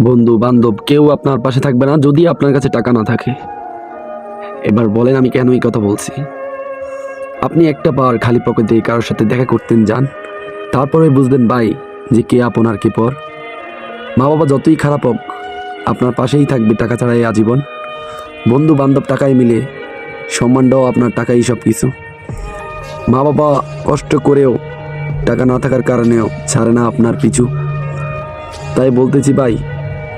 বন্ধু বান্ধব কেউ আপনার পাশে থাকবে না যদি আপনার কাছে টাকা না থাকে। এবার বলেন আমি কেন এই কথা বলছি। আপনি একটা বার খালি পকেটে কারোর সাথে দেখা করতেন যান, তারপরে বুঝবেন ভাই যে কে আপন আর কে পর। মা বাবা যতই খারাপ হোক আপনার পাশেই থাকবে টাকা ছাড়াই আজীবন। বন্ধু বান্ধব টাকায় মিলে, সম্মানটাও আপনার টাকাই সব কিছু। মা বাবা কষ্ট করেও টাকা না থাকার কারণেও ছাড়ে না আপনার পিছু। তাই বলতেছি ভাই,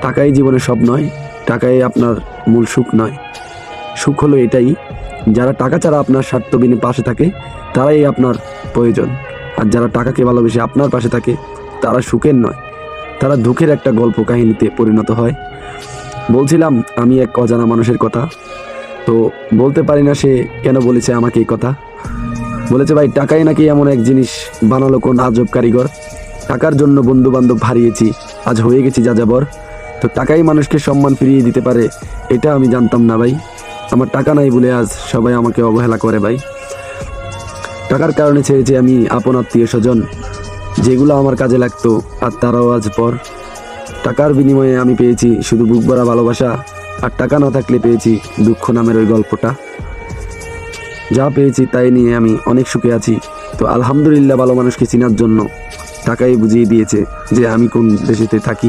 টাকাই জীবনে সব নয়, টাকাই আপনার মূল সুখ নয়। সুখ হলো এটাই, যারা টাকা ছাড়া আপনার স্বার্থ বিনে পাশে থাকে তারাই আপনার প্রয়োজন। আর যারা টাকাকে ভালোবেসে আপনার পাশে থাকে তারা সুখের নয়, তারা দুঃখের একটা গল্প কাহিনীতে পরিণত হয়। বলছিলাম আমি এক অজানা মানুষের কথা, তো বলতে পারি না সে কেন বলেছে আমাকে এই কথা। বলেছে ভাই টাকাই নাকি এমন এক জিনিস বানালো কোন আজব কারিগর। টাকার জন্য বন্ধু বান্ধব হারিয়েছি, আজ হয়ে গেছি যাযাবর। তো টাকাই মানুষকে সম্মান ফিরিয়ে দিতে পারে, এটা আমি জানতাম না ভাই। আমার টাকা নাই বলে আজ সবাই আমাকে অবহেলা করে ভাই। টাকার কারণে ছেড়েছি আমি আপন আত্মীয় স্বজন, যেগুলো আমার কাজে লাগতো আর তারাও আজ পর। টাকার বিনিময়ে আমি পেয়েছি শুধু বুক ভরা ভালোবাসা, আর টাকা না থাকলে পেয়েছি দুঃখ নামের ওই গল্পটা। যা পেয়েছি তাই নিয়ে আমি অনেক সুখে আছি। তো আলহামদুলিল্লাহ, ভালো মানুষকে চেনার জন্য টাকাই বুঝিয়ে দিয়েছে যে আমি কোন দেশেতে থাকি।